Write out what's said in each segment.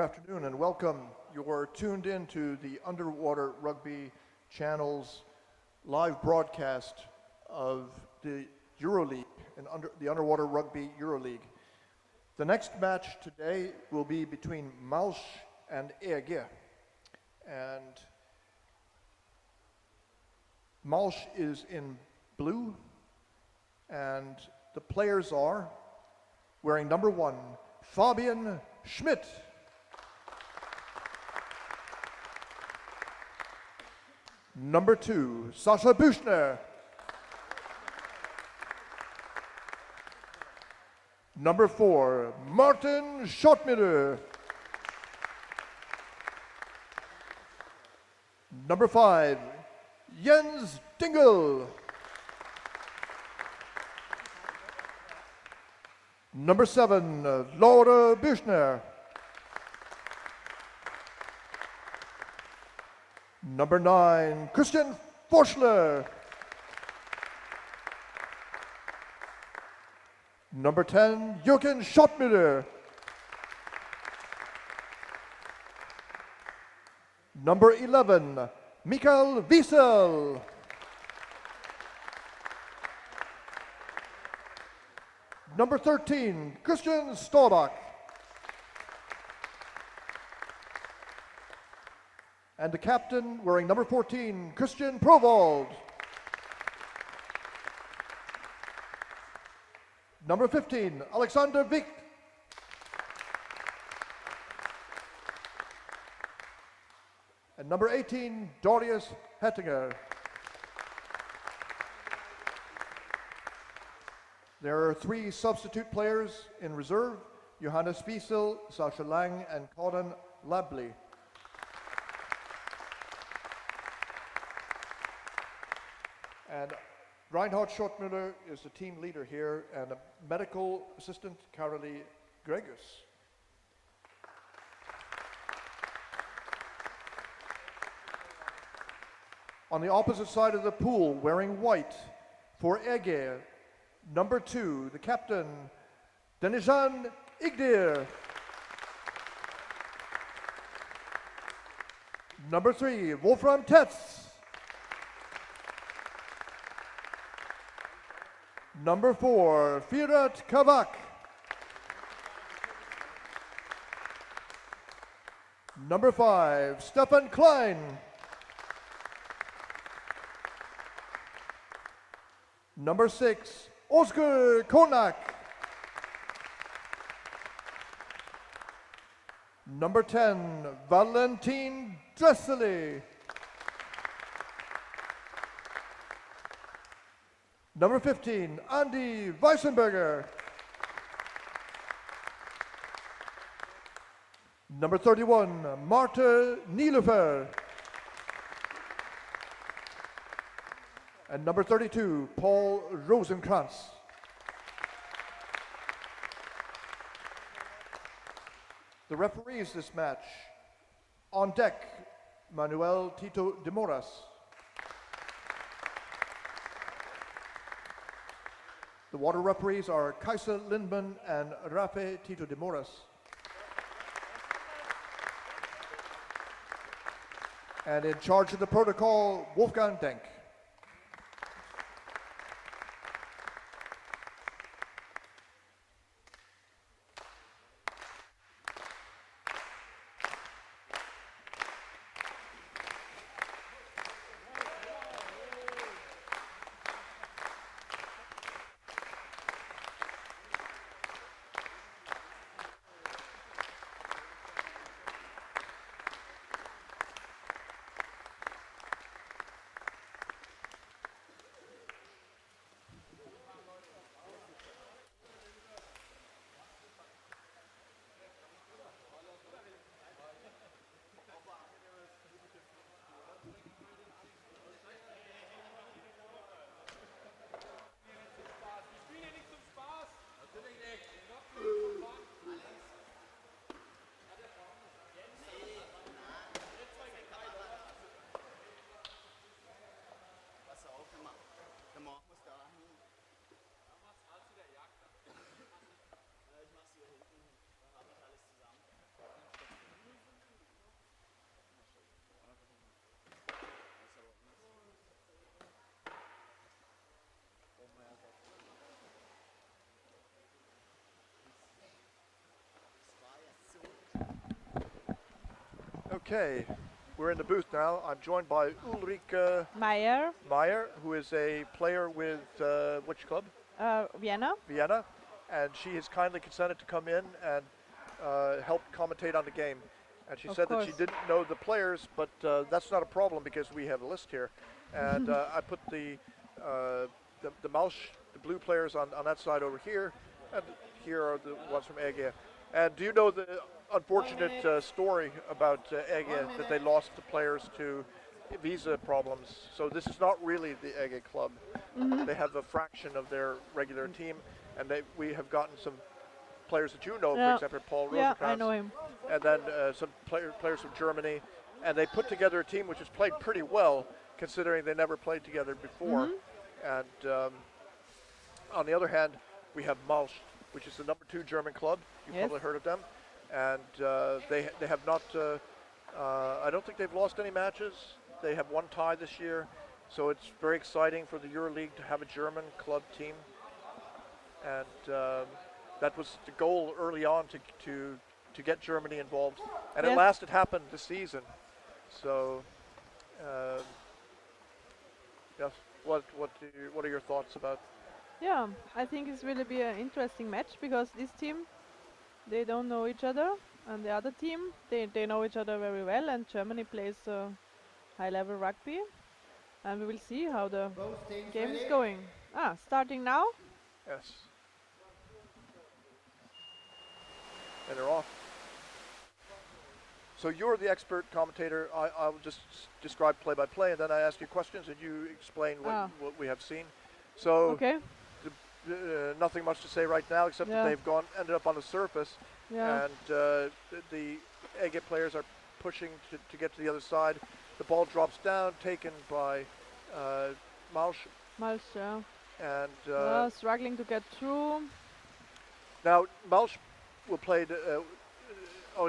afternoon and welcome. You're tuned in to the Underwater Rugby Channel's live broadcast of the Euroleague, the Underwater Rugby Euroleague. The next match today will be between Malsch and Ege. And Malsch is in blue, and the players are wearing number 1, Fabian Schmidt. Number 2, Sascha Büchner. Number 4, Martin Schottmüller. Number 5, Jens Dingel. Number 7, Laura Büchner. Number 9, Christian Forschler. Number 10, Jürgen Schottmüller. Number 11, Michael Wiesel. Number 13, Christian Staubach. And the captain, wearing number 14, Christian Provald. Number 15, Alexander Wick. And number 18, Darius Hettinger. There are 3 substitute players in reserve: Johannes Wiesel, Sascha Lang, and Colin Labley. And Reinhard Schottmüller is the team leader here, and a medical assistant, Carolee Gregus. On the opposite side of the pool, wearing white, for Ege, number 2, the captain, Denijan Igdir. Number 3, Wolfram Tetz. Number 4, Firat Kavak. Number 5, Stefan Klein. Number 6, Oscar Konak. Number 10, Valentin Dressely. Number 15, Andy Weissenberger. Number 31, Marta Nielöfer. And number 32, Paul Rosenkrantz. The referees this match: on deck, Manuel Tito de Moras. The water referees are Kaiser Lindman and Rafe Tito de Moras. And in charge of the protocol, Wolfgang Denk. Okay, we're in the booth now. I'm joined by Ulrike Meyer, who is a player with which club? Vienna. Vienna, and she has kindly consented to come in and help commentate on the game. And she said that she didn't know the players, but that's not a problem because we have a list here. And I put the Malsch, the blue players on that side over here, and here are the ones from Ege. And do you know the unfortunate story about Ege, that they lost the players to visa problems? So this is not really the Ege club. They have a fraction of their regular team, and we have gotten some players that you know, for example, Paul Rosenkrantz. Yeah, I know him. And then some players from Germany. And they put together a team which has played pretty well, considering they never played together before. And on the other hand, we have Malsch, which is the number 2 German club. You've probably heard of them. And they have not, I don't think they've lost any matches. They have one tie this year. So it's very exciting for the Euroleague to have a German club team. And that was the goal early on to get Germany involved. And at last it happened this season. So, yes, what are your thoughts about? Yeah, I think it's really be an interesting match because this team, they don't know each other, and the other team, they know each other very well, and Germany plays high-level rugby, and we will see how the game is going. Starting now? Yes. And they're off. So you're the expert commentator. I will just describe play-by-play, and then I ask you questions, and you explain what we have seen. So nothing much to say right now, except that they've ended up on the surface, and the Ege players are pushing to get to the other side. The ball drops down, taken by Malsch. Malsch, yeah. And struggling to get through. Now Malsch will play.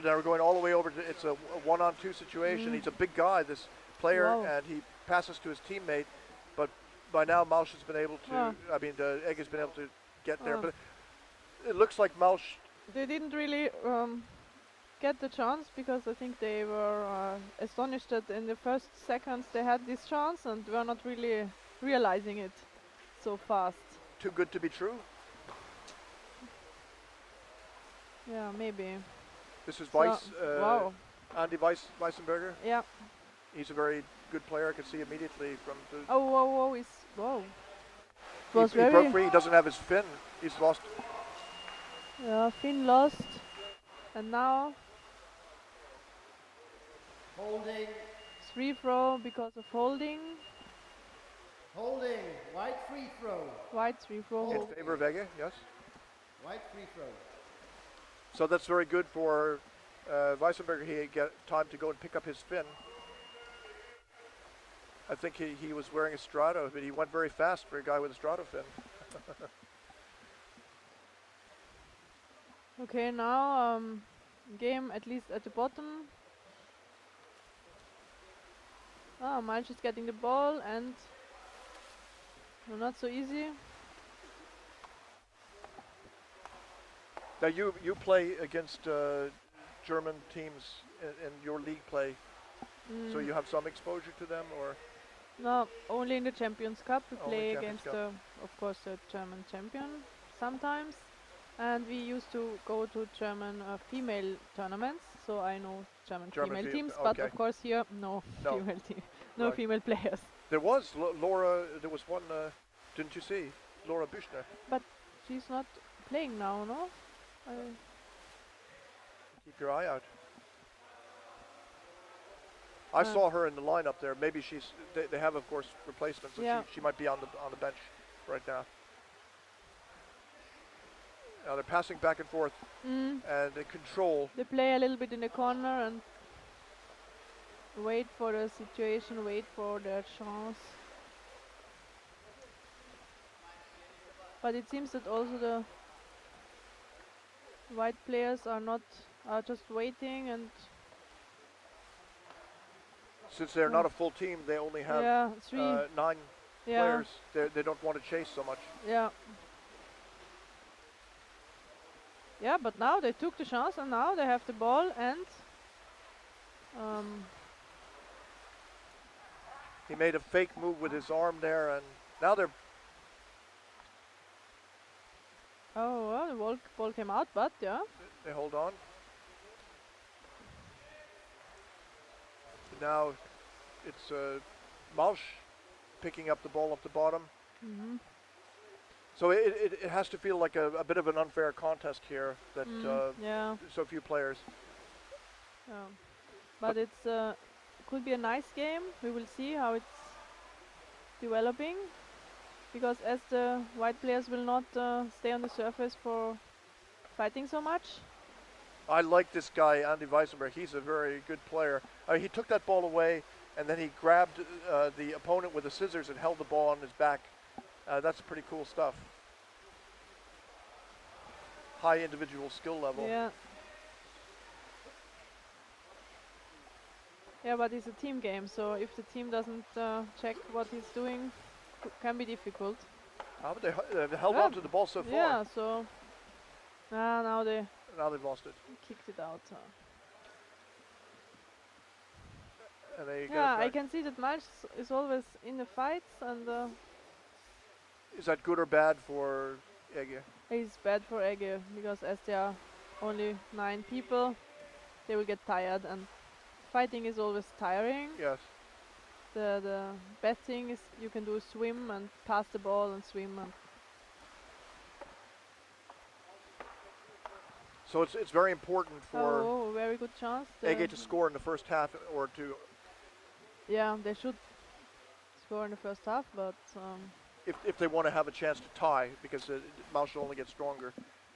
They're going all the way over to. It's a 1-on-2 situation. He's a big guy, this player, and he passes to his teammate. But by now, Malsch has been able to. I mean, Ege has been able to get there. But it looks like Malsch. They didn't really get the chance because I think they were astonished that in the first seconds they had this chance and were not really realizing it so fast. Too good to be true? Yeah, maybe. This is Andy Weissenberger? Yeah. He's a very good player. I can see immediately from the... He broke free. He doesn't have his fin. He's lost. Yeah, fin lost. And now... Holding. It's free throw because of holding. Holding. White free throw. White free throw. In favor of Ege, yes. White free throw. So that's very good for Weissenberger. He get time to go and pick up his fin. I think he was wearing a Strato, but he went very fast for a guy with a Strato fin. Okay, now game at least at the bottom. Malsch is getting the ball and not so easy. Now you play against German teams in your league play, so you have some exposure to them, or? No, only in the Champions Cup. We play against, of course, the German champion sometimes, and we used to go to German female tournaments. So I know German female teams, but of course here no female team, no female players. There was Laura. There was one. Didn't you see Laura Büchner? But she's not playing now, no? Keep your eye out. I saw her in the lineup there. Maybe they have, of course, replacements. So she might be on the bench right now. Now they're passing back and forth, and they control. They play a little bit in the corner and wait for the situation, wait for their chance. But it seems that also the white players are just waiting, and since they're not a full team, they only have 9 players. They don't want to chase so much. Yeah, but now they took the chance, and now they have the ball, and He made a fake move with his arm there, and now they're. Oh, well, the ball came out, but yeah. They hold on. Now it's Malsch picking up the ball up the bottom. So it has to feel like a bit of an unfair contest here that Yeah. so few players. But it's could be a nice game. We will see how it's developing, because as the white players will not stay on the surface for fighting so much. I like this guy, Andy Weissenberg. He's a very good player. He took that ball away, and then he grabbed the opponent with the scissors and held the ball on his back. That's pretty cool stuff. High individual skill level. Yeah. Yeah, but it's a team game, so if the team doesn't check what he's doing, can be difficult. But they held on to the ball so far. Yeah, so now Now they've lost it. kicked it out. And they get it Yeah, I back. can see that Malsch is always in the fights, and Is that good or bad for Ege? it's bad for Ege, because as there are only 9 people, they will get tired, and fighting is always tiring. Yes. The best thing is you can do swim and pass the ball and swim, and So it's very important for oh, very good chance. Ege to score in the first half, or to Yeah, they should score in the first half, but if they want to have a chance to tie, because Malsch will only get stronger.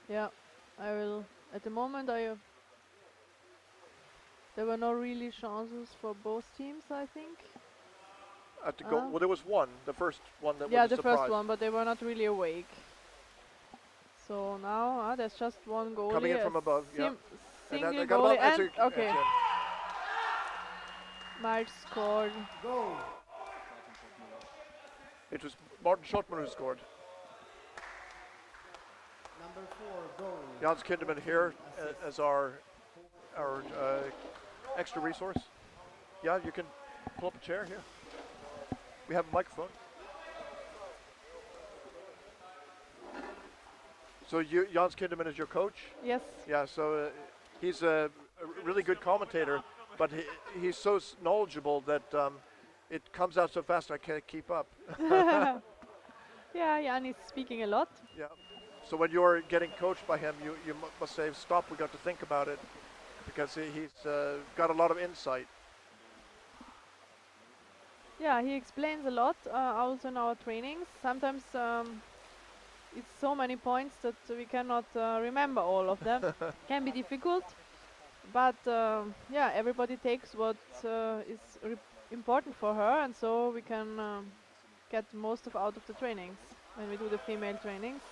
yeah, I will. At the moment, there were no really chances for both teams, I think. At the goal, well, there was one, the first one that Yeah, was a the surprise. first one, but they were not really awake. So now there's just one goalie. Coming in a from above, yeah. Single they got goalie, about- and that's okay, in. Malsch scored. Goal. It was Martin Schottman who scored. Number 4, goal. Jans Kinderman here as our extra resource. Yeah, you can pull up a chair here. We have a microphone. So Jans Kinderman is your coach? Yes. Yeah, so he's a really good commentator, but he's so knowledgeable that it comes out so fast I can't keep up. Yeah, Jan is speaking a lot. Yeah. So when you're getting coached by him, you must say, stop, we got to think about it, because he's got a lot of insight. Yeah, he explains a lot also in our trainings. Sometimes it's so many points that we cannot remember all of them. Can be difficult, but yeah, everybody takes what is important for her, and so we can get most out of the trainings. When we do the female trainings,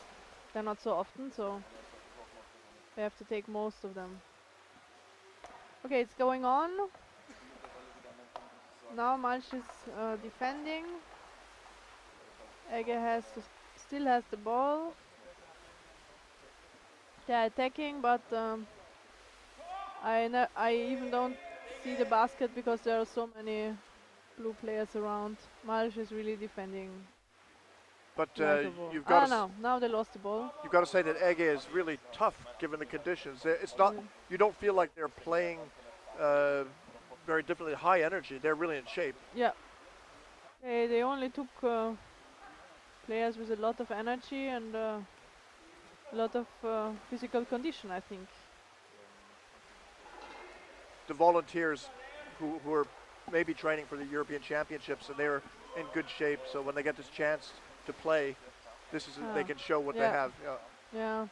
they're not so often, so we have to take most of them. Okay, it's going on. Now Malsch is defending. Ege still has the ball. They're attacking, but I even don't see the basket because there are so many blue players around. Malsch is really defending. But like the ball. you've got now they lost the ball. you've got to say that Ege is really tough given the conditions. It's not you don't feel like they're playing very differently, high energy. They're really in shape. Yeah. They only took players with a lot of energy and a lot of physical condition, I think. The volunteers who are maybe training for the European Championships, and they're in good shape, so when they get this chance to play, they can show what they Yeah. have. Yeah.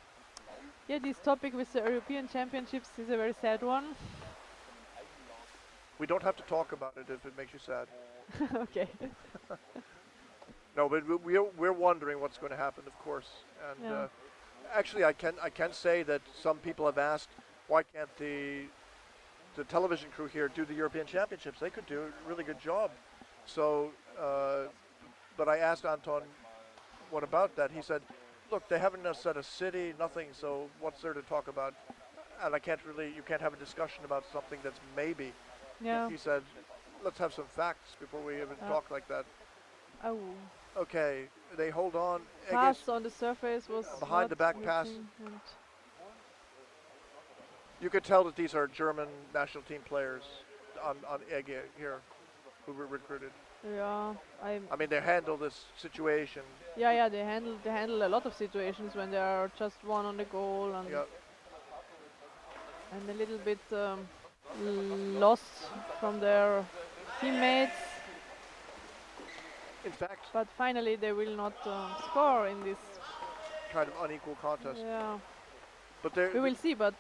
Yeah, this topic with the European Championships is a very sad one. We don't have to talk about it if it makes you sad. Okay. No, but we're wondering what's going to happen, of course. And Yeah. actually, I can say that some people have asked, why can't the television crew here do the European Championships? They could do a really good job. So, but I asked Anton, what about that? He said, look, they haven't set a city, nothing. So what's there to talk about? And you can't have a discussion about something that's maybe. Yeah. He said, let's have some facts before we even talk like that. Oh. Okay, they hold on. Pass on the surface was behind not the back pass. and You could tell that these are German national team players on Ege here who were recruited. yeah, I mean, they handle this situation. yeah, they handle a lot of situations when there are just one on the goal and Yeah, a little bit lost from their teammates. in fact, But finally they will not score in this. kind of unequal contest. Yeah, But they're, we will see. But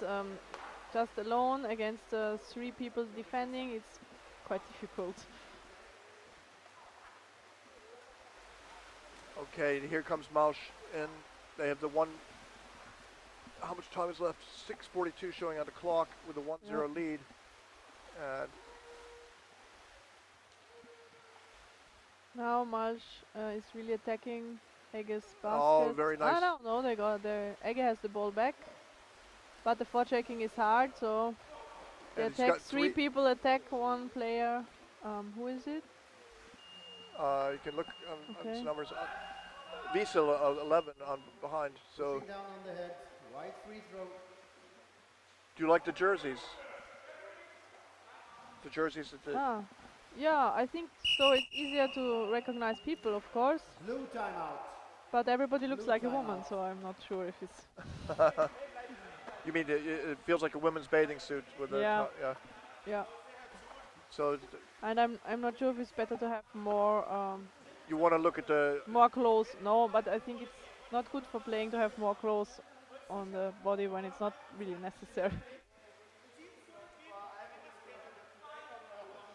just alone against 3 people defending, it's quite difficult. okay, here comes Malsch, and they have the one. How much time is left? 6:42 showing on the clock with a 1-0 lead. And Now Malsch is really attacking Ege's basket. Oh, very nice. I don't know, they got Ege has the ball back, but the forechecking is hard, so they And he's attack got 3 people attack 1 player. Who is it? you can look on Okay. his numbers. Wiesel 11 on behind. So, Pushing down on the head. White free throw. do you like the jerseys? The jerseys that the Yeah, I think so. It's easier to recognize people, of course, Blue timeout. but everybody looks Blue like a timeout. woman, so I'm not sure if it's. You mean it feels like a women's bathing suit with a Yeah. yeah. Yeah, So and I'm not sure if it's better to have you want to look at the more clothes. No, but I think it's not good for playing to have more clothes on the body when it's not really necessary.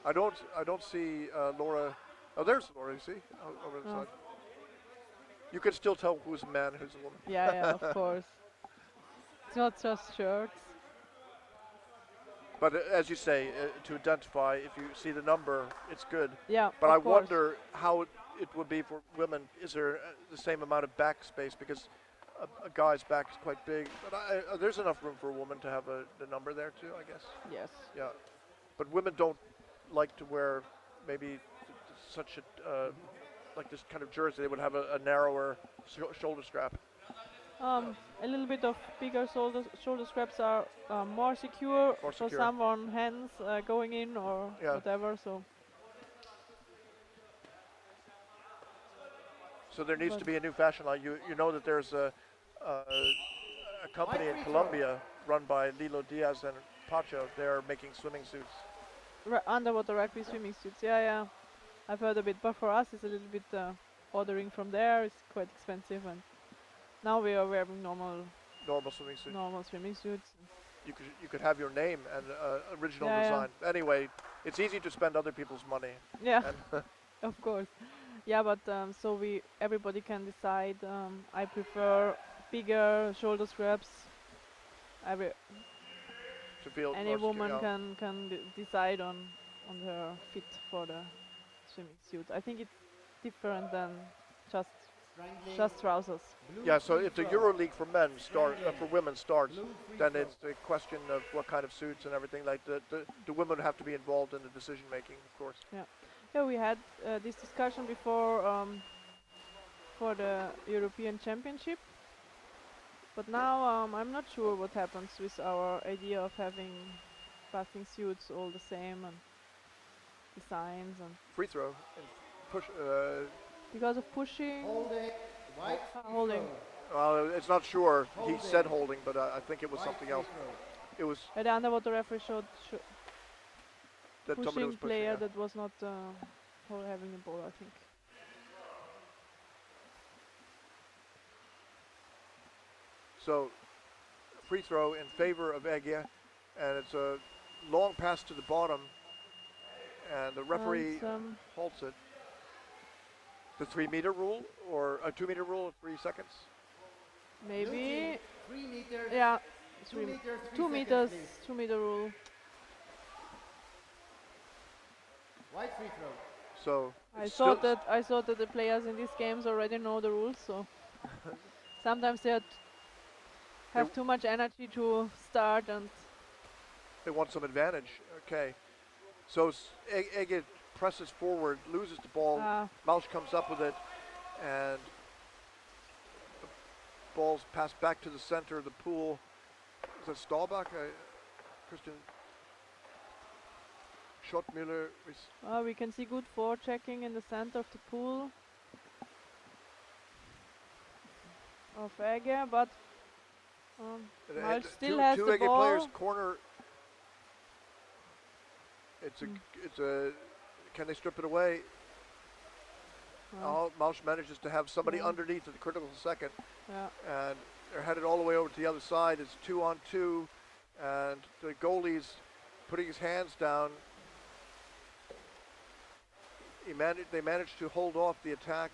I don't see Laura. Oh, there's Laura. You see over the Oh. side. You can still tell who's a man, who's a woman. Yeah, of course. It's not just shirts. But as you say, to identify, if you see the number, it's good. Yeah, But I of course. wonder how it would be for women. Is there the same amount of back space? Because a guy's back is quite big. But there's enough room for a woman to have the number there too, I guess. Yes. Yeah. But women don't like to wear maybe such a like this kind of jersey. They would have a narrower shoulder strap. A little bit of bigger shoulder straps are more secure More for secure. someone hands going in or Yeah. whatever. So there needs But- to be a new fashion line. You know that there's a company in Colombia run by Lilo Diaz and Pacho. They're making swimming suits. Underwater rugby swimming suits. Yeah. I've heard a bit, but for us it's a little bit ordering from there. It's quite expensive, and now we are wearing normal Swimming suits. swimming suits. You could have your name and original Yeah, yeah. design. Anyway, it's easy to spend other people's money. Yeah, And of course. Yeah, but so everybody can decide. I prefer bigger shoulder straps. to feel Any more secure, woman yeah. can decide on her fit for the swimming suit. I think it's different than just Strangling. trousers. Blue Yeah, so free if the throw. Euroleague for men for women starts, Blue free then throw. it's a question of what kind of suits and everything. Like the women have to be involved in the decision making, of course. Yeah, we had this discussion before for the European Championship, but now I'm not sure what happens with our idea of having bathing suits all the same and designs, and Free throw and push. because of pushing. Holding. White free Holding. throw. It's not sure. He Holding. said holding, but I think it was White something free else. throw. It was The underwater referee showed that somebody pushing was pushing. player Yeah. that was not having the ball, I think. So, free throw in favor of Ege, and it's a long pass to the bottom, and the referee And, halts it. The 3 meter rule or a 2 meter rule of 3 seconds? Blue maybe, team, 3 meters. yeah, 2 3 meters. 3 2 seconds, meters, please. 2 meter rule. White free throw. So I it's thought still- that the players in these games already know the rules, so sometimes they have too much energy to start, and they want some advantage. Okay. So Ege presses forward, loses the ball. Malsch comes up with it, and the ball's passed back to the center of the pool. Is that Stahlbach? Christian Schottmüller. We can see good forechecking in the center of the pool of Ege, but Malsch still has two the Ege ball. players corner. It's a. Can they strip it away? Malsch manages to have somebody underneath at the critical second, and they're headed all the way over to the other side. It's 2-on-2, and the goalie's putting his hands down. They managed to hold off the attack,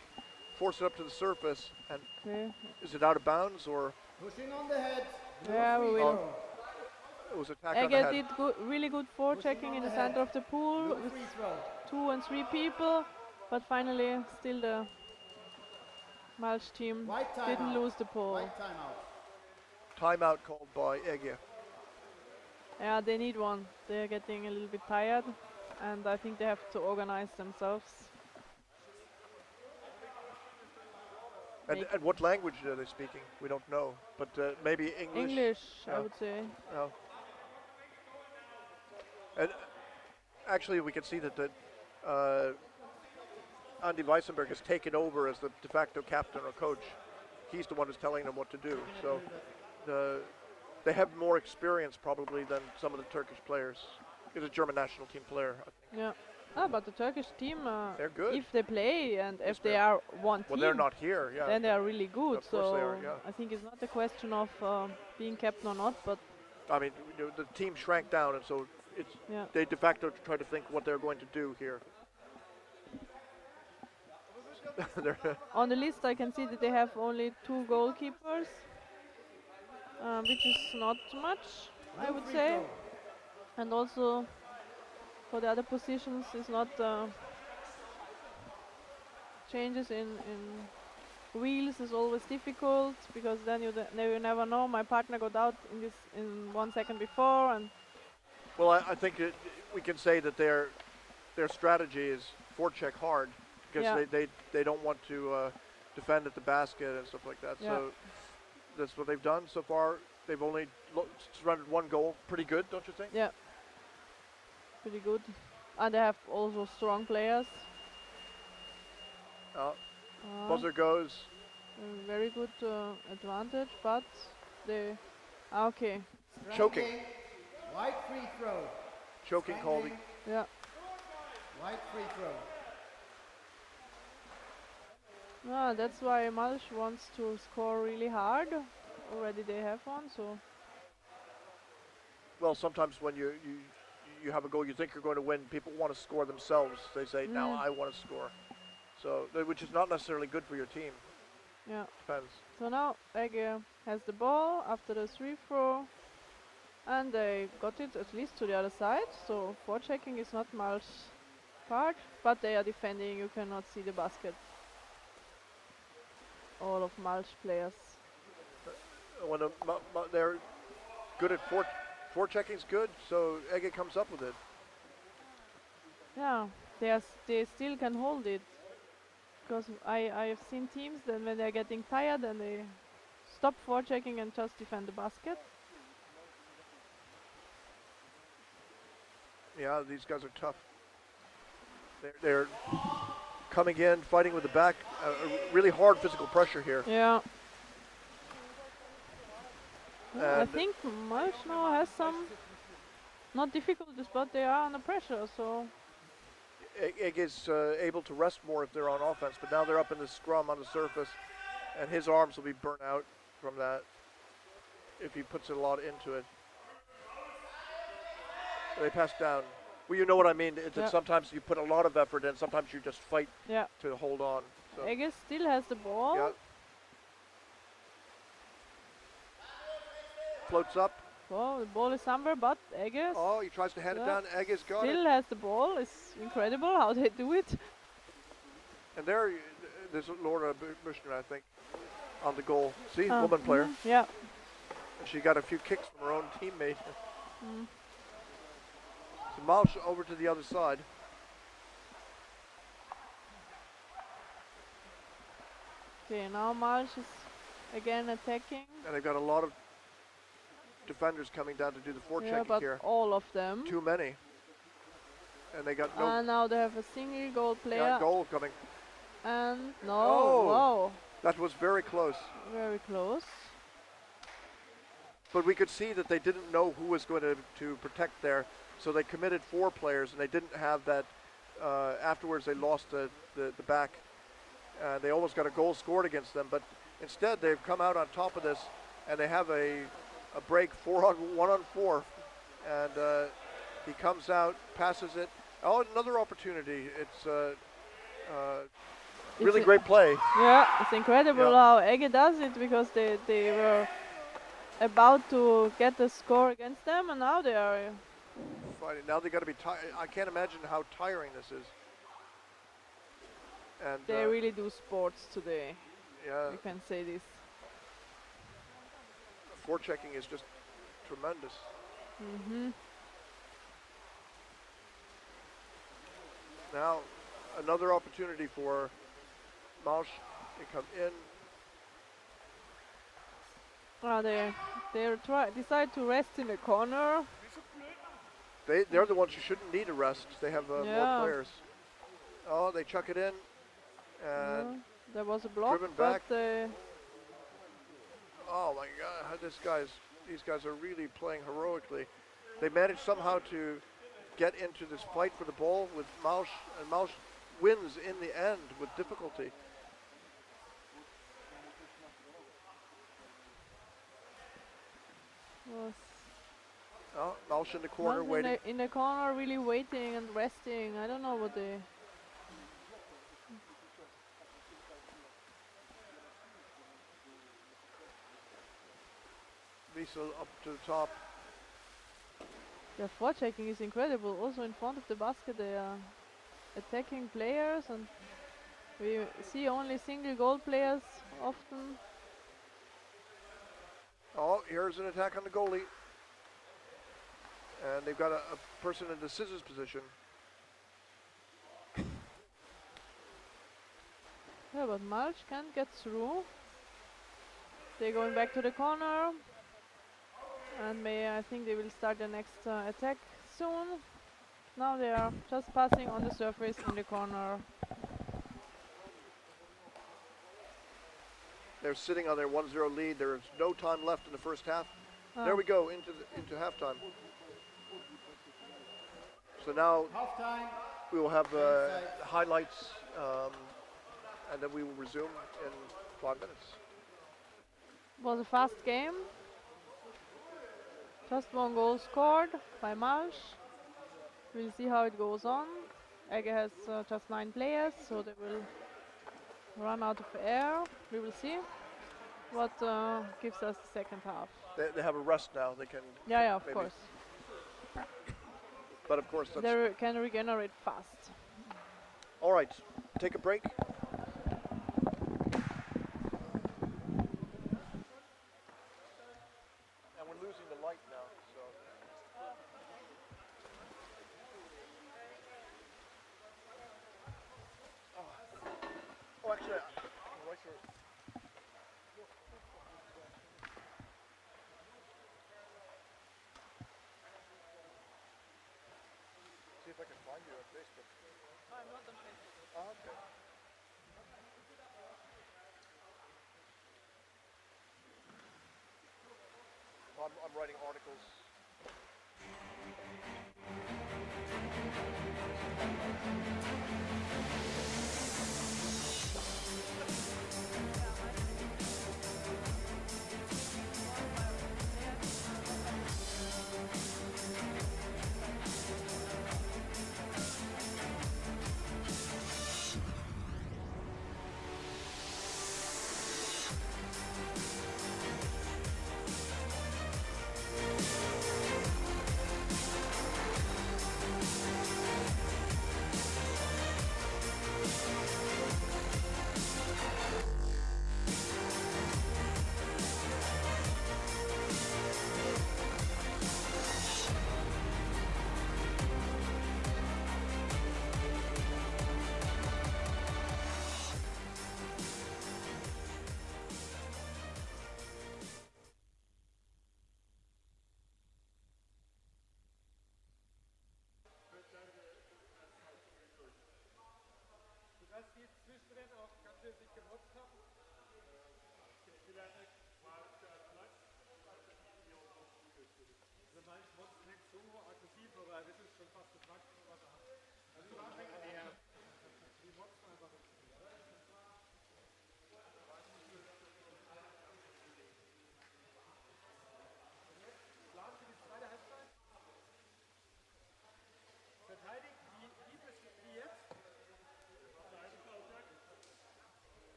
force it up to the surface, and is it out of bounds or? Pushing on the head. Yeah, we will. It was attack on the head. Ege did really good forechecking in the center of the pool with 2 and 3 people, but finally still the Malsch team didn't lose the ball. White timeout. Timeout called by Ege. Yeah, they need one. They're getting a little bit tired, and I think they have to organize themselves. And what language are they speaking? We don't know, but maybe English. English, I would say. No. And actually, we can see that Andy Weissenberg has taken over as the de facto captain or coach. He's the one who's telling them what to do. So they have more experience probably than some of the Turkish players. He's a German national team player, I think. Yeah. But the Turkish team, they're good. if they play and if they are one team, they're not here, then they are really good. Of course they are, yeah. I think it's not a question of being captain or not, but I mean, the team shrank down, and so they de facto try to think what they're going to do here. On the list, I can see that they have only 2 goalkeepers, which is not much, I would say. And also, for the other positions, it's not changes in wheels is always difficult, because then you never know. My partner got out in 1 second before, and well, I think we can say that their strategy is forecheck hard, because they don't want to defend at the basket and stuff like that. So that's what they've done so far. They've only surrendered 1 goal. Pretty good, don't you think? Yeah, pretty good. And they have also strong players. Buzzer goes. Very good advantage, but they okay. Choking. White free throw. Choking call. Yeah. White free throw. That's why Malsch wants to score really hard. Already they have one, so. Well, sometimes when you have a goal you think you're going to win, people want to score themselves. They say, now I want to score. So, which is not necessarily good for your team. Yeah. Depends. So now Ege has the ball after the 3 throw, and they got it at least to the other side. So forechecking is not Malsch's part, but they are defending. You cannot see the basket. All of Malsch players. When they're good at forechecking's good, so Ege comes up with it. Yeah, they still can hold it. Because I have seen teams that when they're getting tired and they stop forechecking and just defend the basket. Yeah, these guys are tough. They're coming in, fighting with the back. Really hard physical pressure here. Yeah. I think Malsch now has some, not difficulties, but they are under pressure, so. Ege is able to rest more if they're on offense, but now they're up in the scrum on the surface, and his arms will be burnt out from that if he puts a lot into it. They pass down. Well, you know what I mean. It's that sometimes you put a lot of effort in, sometimes you just fight to hold on. So. Ege still has the ball. Yeah. Floats up. Oh, the ball is somewhere, but Ege. Oh, he tries to hand it down. Ege's got it. Still has the ball. It's incredible how they do it. And there's Laura Bushner, I think, on the goal. See, woman player. Yeah. And she got a few kicks from her own teammate. Malsch over to the other side. Okay, now Malsch is again attacking. And they've got a lot of defenders coming down to do the Yeah, forechecking but here. all of them. Too many. And they got no And now they have a single goal player. yeah, goal coming. And no, Oh. wow, That was very close. very close. But we could see that they didn't know who was going to protect there. So they committed 4 players, and they didn't have that. Afterwards, they lost the back. They almost got a goal scored against them. But instead, they've come out on top of this, and they have a break 1-on-4. And he comes out, passes it. Oh, another opportunity. It's really great play. Yeah, it's incredible Yeah. how Ege does it, because they were about to get the score against them, and now they are. Fighting. Now they got to be tired. I can't imagine how tiring this is. And They really do sports today. yeah, You can say this. forechecking is just tremendous. Hmm. Now, another opportunity for Malsch. They come in. They decide to rest in the corner. They're the ones who shouldn't need a rest. They have more Yeah. players. Oh, they chuck it in. And There was a block, driven but back. Oh my God, these guys are really playing heroically. They managed somehow to get into this fight for the ball with Malsch, and Malsch wins in the end with difficulty. was Oh, Malsch in the corner Malsch waiting. in the corner, really waiting and resting. I don't know what they. Wiesel up to the top. Their forechecking is incredible. Also in front of the basket, they are attacking players, and we see only single goal players often. Oh, here's an attack on the goalie. And they've got a person in the scissors position. Yeah, but Malsch can't get through. They're going back to the corner, and I think they will start the next attack soon. Now they are just passing on the surface in the corner. They're sitting on their 1-0 lead. There's no time left in the first half. There we go into halftime. So now Halftime. we will have highlights, and then we will resume in 5 minutes. It was a fast game. Just 1 goal scored by Malsch. We'll see how it goes on. Ege has just 9 players, so they will run out of air. We will see what gives us the second half. They have a rest now. They can. Yeah, of maybe- course. But of course, that's They can regenerate fast. all right. Take a break. And we're losing the light now, so. Oh, actually, right here. See if I can find you on Facebook. I'm not on Facebook. Oh, okay. I'm writing articles.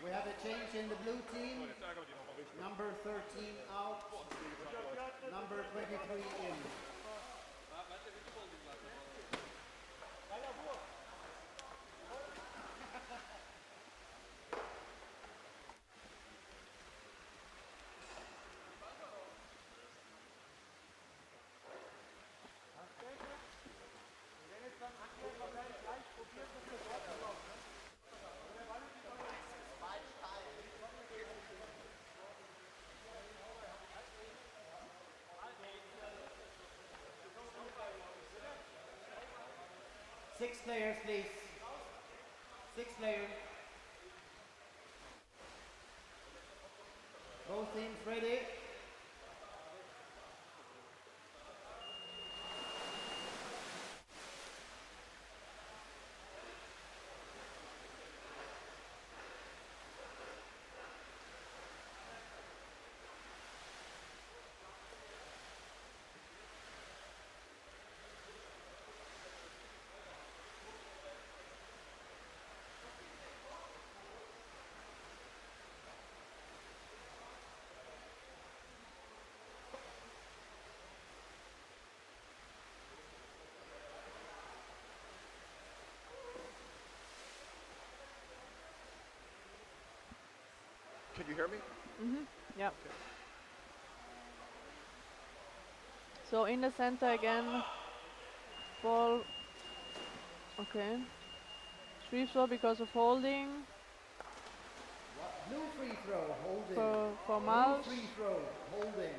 We have a change in the blue team. Number 13 out. Number 23 in. Six players, please. Six players. Both teams ready. Can you hear me? Yeah. So in the center again, ball. Okay. Free throw because of holding Blue free throw, holding. for Blue Malsch. free throw, holding.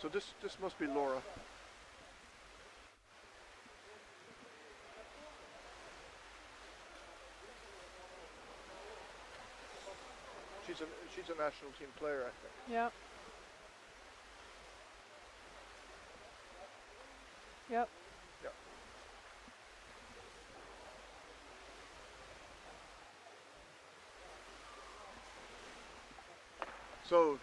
So this must be Laura. She's a national team player, I think. Yeah. Yep. Yeah. So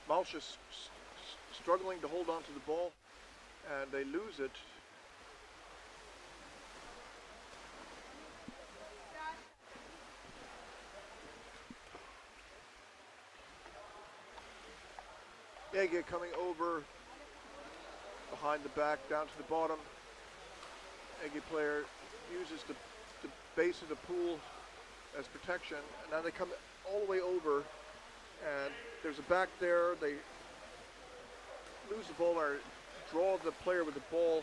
Malsch is struggling to hold on to the ball, and they lose it. Ege coming over behind the back down to the bottom. Ege player uses the base of the pool as protection, and now they come all the way over, and there's a back there. They lose the ball or draw the player with the ball.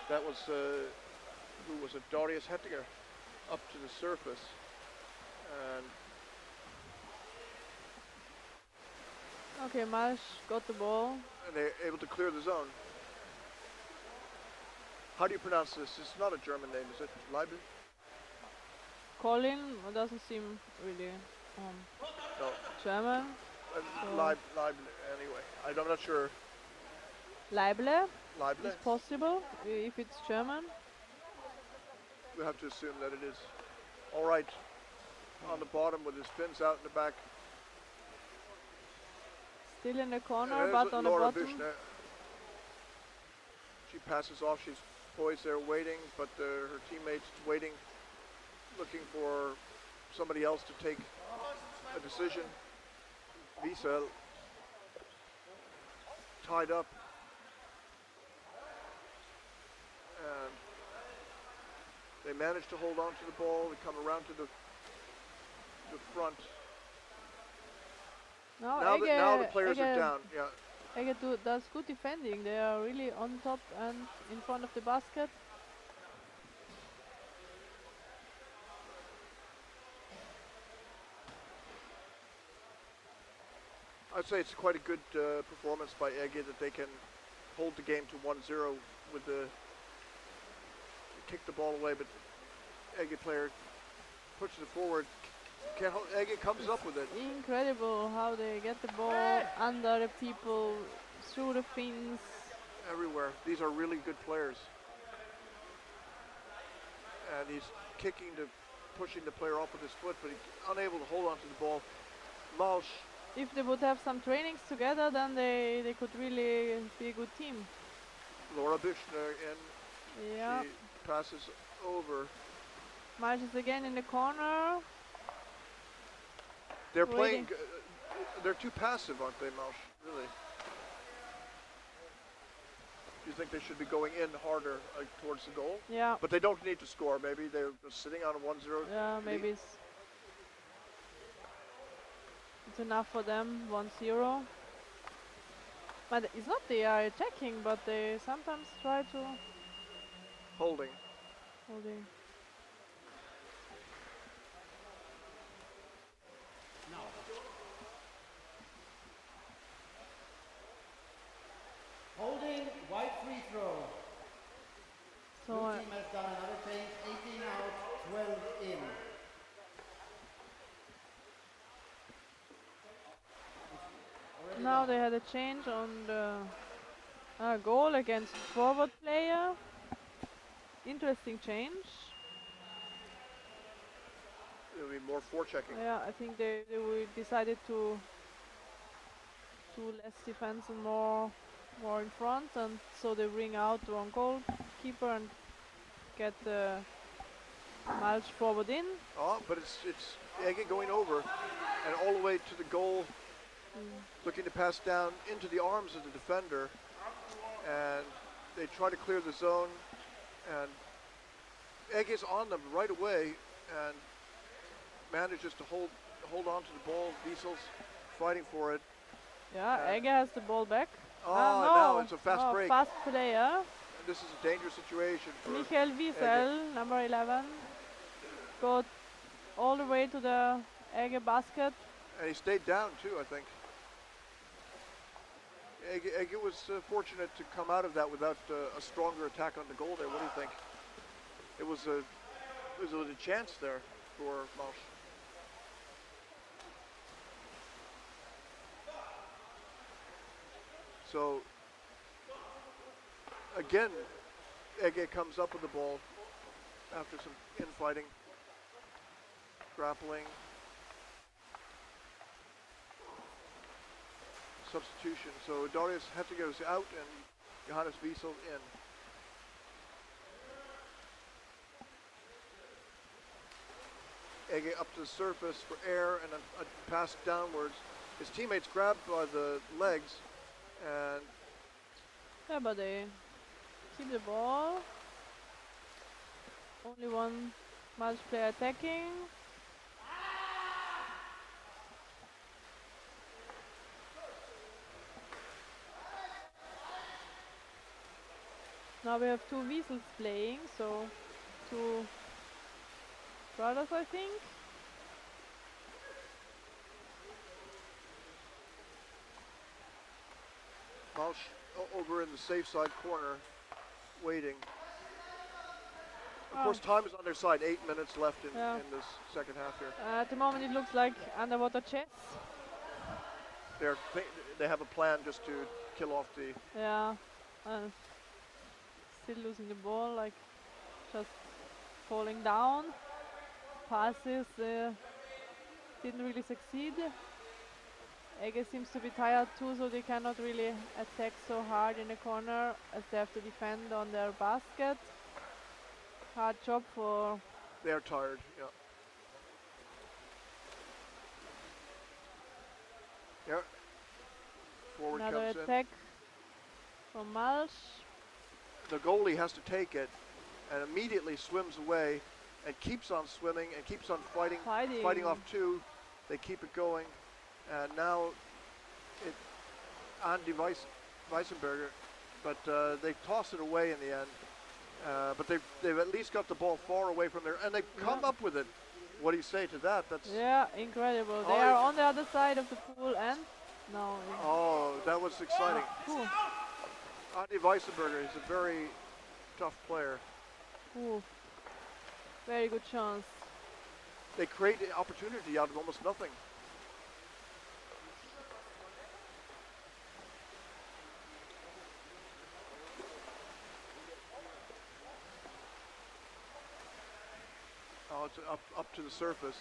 That was who was it? Darius Hettinger up to the surface, and Okay, Malsch got the ball. they're able to clear the zone. How do you pronounce this? It's not a German name, is it? Leibel? Colin doesn't seem really No. German. Leibel, anyway. I'm not sure. Leible Leibel? is possible if it's German. We have to assume that it is. All right. On the bottom with his fins out in the back. Still in the corner, There's but on the Laura bottom. Büchner. She passes off. She's poised there waiting, but her teammates waiting, looking for somebody else to take a decision. Wiesel tied up. And they manage to hold on to the ball. They come around to the front. Now the players are down. Yeah. Ege does good defending. They are really on top and in front of the basket. I'd say it's quite a good performance by Ege that they can hold the game to 1-0 with the kick the ball away, but Ege player pushes it forward. Ege comes up with it. Incredible how they get the ball under the people, through the fins. Everywhere. These are really good players. And he's pushing the player off with his foot, but he's unable to hold on to the ball. Malsch. If they would have some trainings together, then they could really be a good team. Laura Büchner in. Yeah. She passes over. Malsch is again in the corner. They're playing. They're too passive, aren't they, Malsch? Really? Do you think they should be going in harder towards the goal? Yeah. But they don't need to score. Maybe they're sitting on a 1-0. Yeah, maybe lead. it's enough for them. 1-0. But it's not they are attacking, but they sometimes try to Holding. holding. Holding, white free throw. So Blue team has done another change, 18 out, 12 in. now they had a change on the goal against forward player. Interesting change. It'll be more forechecking. Yeah, I think they decided to less defense and more in front, and so they bring out the wrong goalkeeper and get the Malsch forward in. Oh, but it's Ege going over and all the way to the goal, looking to pass down into the arms of the defender, and they try to clear the zone, and Ege's on them right away and manages to hold on to the ball. Wiesel's fighting for it. Yeah, Ege has the ball back. Oh, no, now it's a fast break. Fast player. And this is a dangerous situation for Michael Wiesel, number 11, got all the way to the Ege basket. And he stayed down too, I think. Ege was fortunate to come out of that without a stronger attack on the goal there. What do you think? It was a chance there for Malsch. So again, Ege comes up with the ball after some infighting, grappling. substitution. So Darius Hettigo's out and Johannes Wiesel in. Ege up to the surface for air and a pass downwards. His teammates grabbed by the legs and Yeah, but they keep the ball. Only one Malsch player attacking. Now we have two Wiesels playing, so two brothers, I think. Malsch over in the safe side corner, waiting. Of course, time is on their side. 8 minutes left in this second half here. At the moment, it looks like underwater chess. They have a plan just to kill off the. Yeah, still losing the ball, like just falling down. Passes didn't really succeed. Ege seems to be tired too, so they cannot really attack so hard in the corner as they have to defend on their basket. Hard job for. They are tired. Yeah. Yeah. Forward Another comes in. attack from Malsch. The goalie has to take it and immediately swims away and keeps on swimming and keeps on fighting off two. They keep it going, and now Andy Weissenberger, but they toss it away in the end. But they've at least got the ball far away from there, and they've come up with it. What do you say to that? That's incredible. They are on the other side of the pool, and no. Oh, that was exciting. Ooh. Andy Weissenberger is a very tough player. Ooh. Very good chance. They create an opportunity out of almost nothing. Oh, it's up to the surface.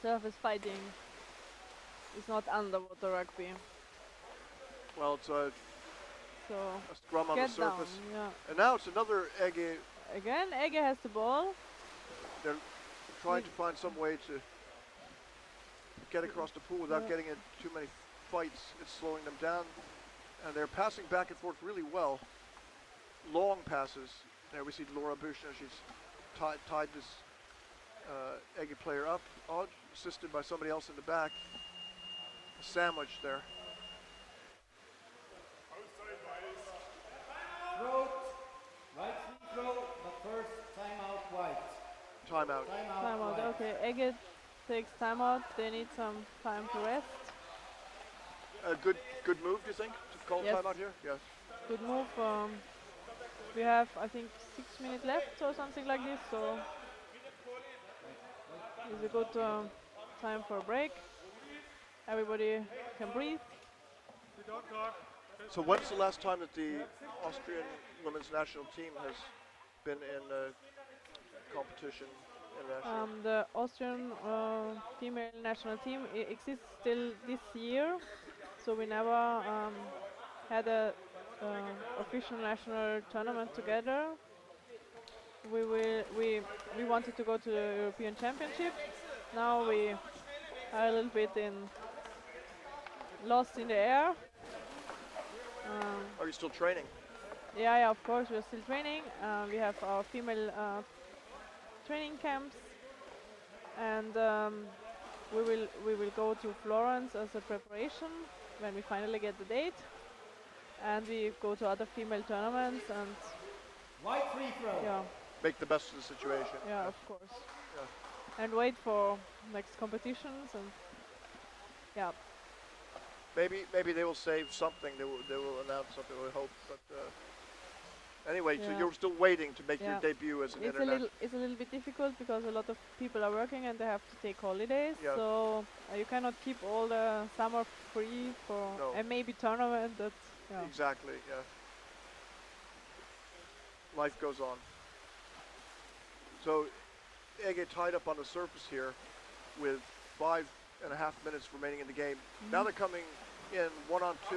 Surface fighting. It's not underwater rugby. Well, it's a scrum on the Get surface. down, yeah. And now it's another Ege. Again, Ege has the ball. They're trying to find some way to get across the pool without getting in too many fights. It's slowing them down. And they're passing back and forth really well. Long passes. There we see Laura Buchner. She's tied this Ege player up. Odd, assisted by somebody else in the back. A sandwich there. Throw, right free throw, but first timeout white. Timeout. Timeout, okay. Ege takes timeout. They need some time to rest. A good move, do you think, to call timeout here? Yes. Good move. We have, I think, 6 minutes left or something like this, so it's a good time for a break. Everybody can breathe. So when's the last time that the Austrian women's national team has been in competition internationally? The Austrian female national team exists still this year, so we never had a official national tournament together. We wanted to go to the European Championship. Now we are a little bit lost in the air. Are you still training? Yeah, of course we're still training. We have our female training camps, and we will go to Florence as a preparation when we finally get the date, and we go to other female tournaments and White free throw. yeah, Make the best of the situation. yeah, of course, Yeah. and wait for next competitions and yeah. Maybe they will save something. They will announce something. We hope. But anyway, so you're still waiting to make your debut as an international. It's a little bit difficult because a lot of people are working and they have to take holidays. Yeah. So you cannot keep all the summer free for a maybe tournament. Exactly. Yeah. Life goes on. So Ege tied up on the surface here with 5 and a half minutes remaining in the game. Now they're coming in 1-on-2,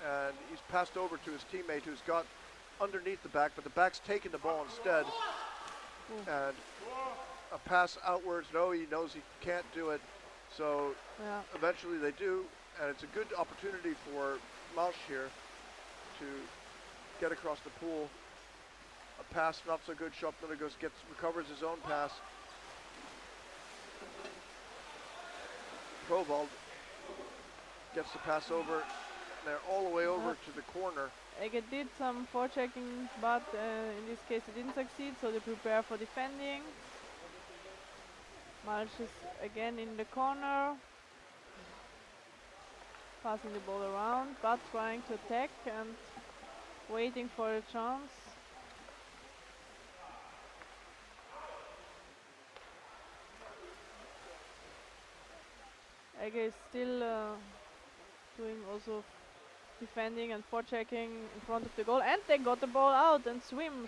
and he's passed over to his teammate who's got underneath the back, but the back's taking the ball instead. And a pass outwards, no, he knows he can't do it. So eventually they do, and it's a good opportunity for Malsch here to get across the pool. A pass, not so good. Schopmiller recovers his own pass. Provald gets the pass over. They're all the way over to the corner. Ege did some forechecking, but in this case it didn't succeed, so they prepare for defending. Malsch is again in the corner, passing the ball around, but trying to attack and waiting for a chance. Ege is still doing also defending and forechecking in front of the goal, and they got the ball out and swim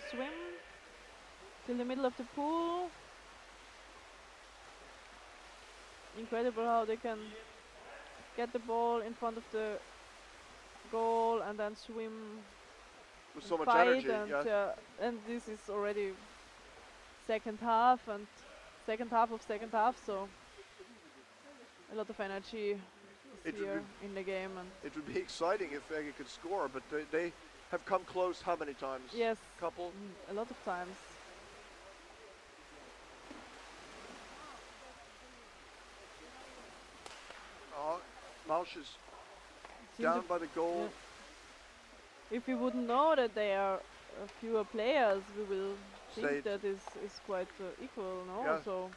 till the middle of the pool. Incredible how they can get the ball in front of the goal and then swim with so much fight energy. And this is already second half, so a lot of energy is here in the game. And it would be exciting if Ege could score, but they have come close how many times? Yes, couple? A lot of times. Malsch is down by the goal. If we wouldn't know that there are fewer players, we will think that is quite equal, no? Yeah. So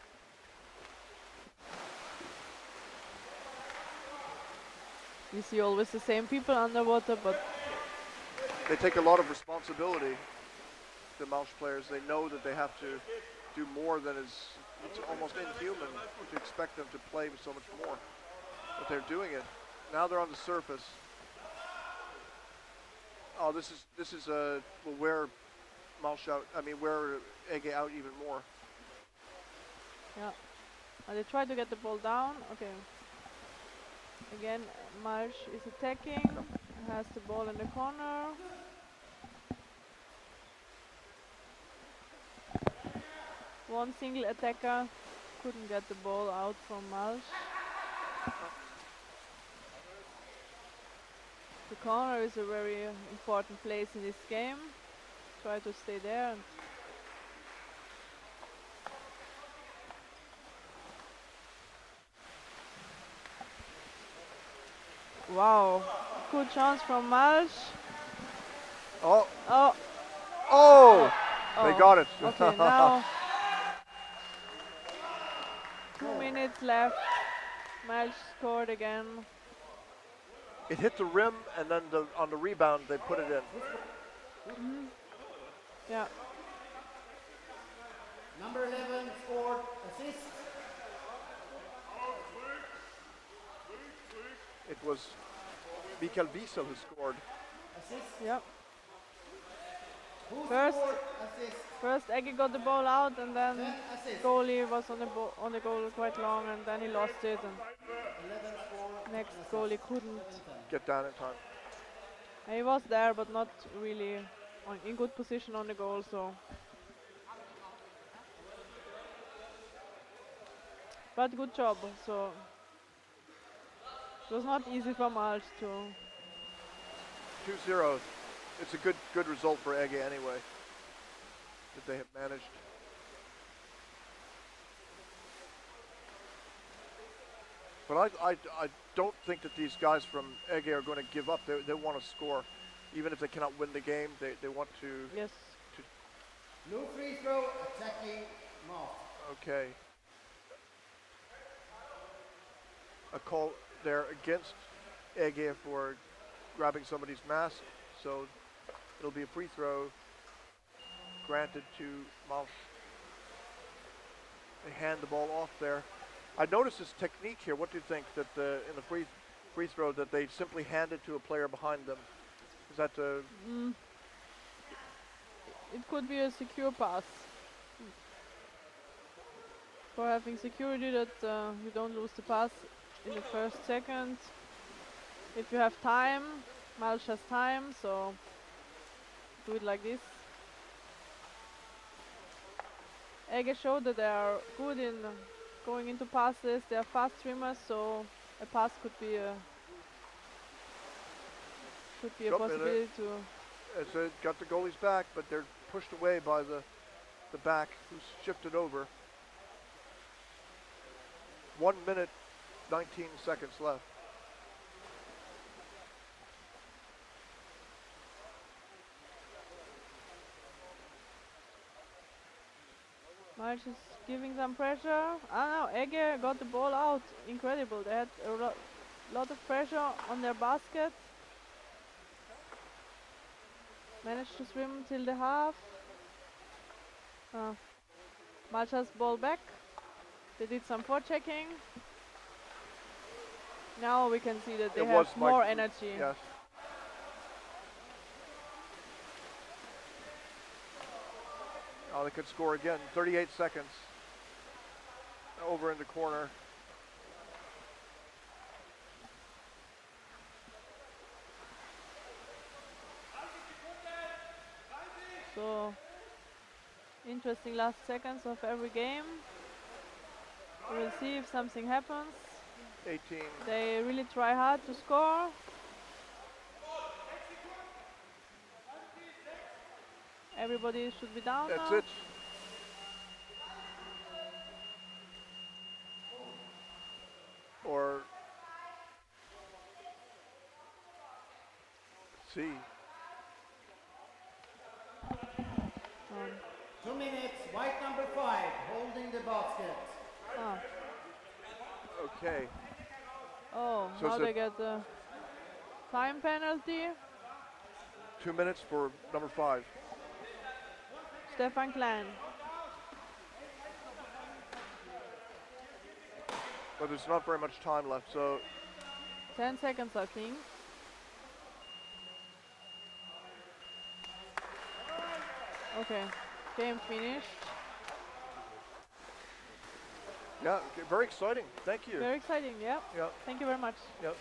we see always the same people underwater, but they take a lot of responsibility, the Malsch players. They know that they have to do more than it's almost inhuman to expect them to play so much more. But they're doing it. Now they're on the surface. Oh, this is will wear Malsch out. I mean, wear Ege out even more. Yeah. And they try to get the ball down. Okay. Again, Malsch is attacking. Has the ball in the corner. One single attacker couldn't get the ball out from Malsch. The corner is a very important place in this game. Try to stay there. Wow, good chance from Malsch. Oh. Oh. Oh. They got it. Okay, now 2 minutes left. Malsch scored again. It hit the rim, and then on the rebound, they put it in. Yeah. Number 11 scored assist. It was Mikael Wiesel who scored. Assist. Yep. Who First- scored assist? First Ege got the ball out, and then Assist. goalie was on the goal quite long, and then he lost it. And 11 scored. next goalie couldn't. Get down in time. And he was there, but not really in good position on the goal. So, but good job. So it was not easy for Malsch to. 2-0. It's a good result for Ege anyway, that they have managed. But I don't think that these guys from Ege are going to give up. They want to score. Even if they cannot win the game, they want to. Yes. Blue free throw, attacking Malsch. Okay. A call there against Ege for grabbing somebody's mask. So it'll be a free throw granted to Malsch. They hand the ball off there. I noticed this technique here. What do you think that in the free throw that they simply hand it to a player behind them? Is that It could be a secure pass. for having security that you don't lose the pass in the first second. If you have time, Malsch has time, so do it like this. Ege showed that they are good in going into passes. They are fast swimmers, so a pass could be a possibility to. It's got the goalies back, but they're pushed away by the back, who's shifted over. 1 minute, 19 seconds left. Malsch is giving some pressure. Ah, no, Ege got the ball out. Incredible. They had a lot of pressure on their basket. Managed to swim till the half. Malsch has ball back. They did some forechecking. Now we can see that they have more energy. Yes. Oh, they could score again. 38 seconds. Over in the corner. So, interesting last seconds of every game. We'll see if something happens. 18. They really try hard to score. Everybody should be down That's now. it. Or C. 2 minutes, white number 5, holding the basket. Okay. Oh, So now it's they get the time penalty. 2 minutes for number 5. Stefan Klein. But there's not very much time left, so 10 seconds, I think. Okay, game finished. yeah, okay, very exciting. Thank you. Very exciting, yeah. Yep. Thank you very much. Yep.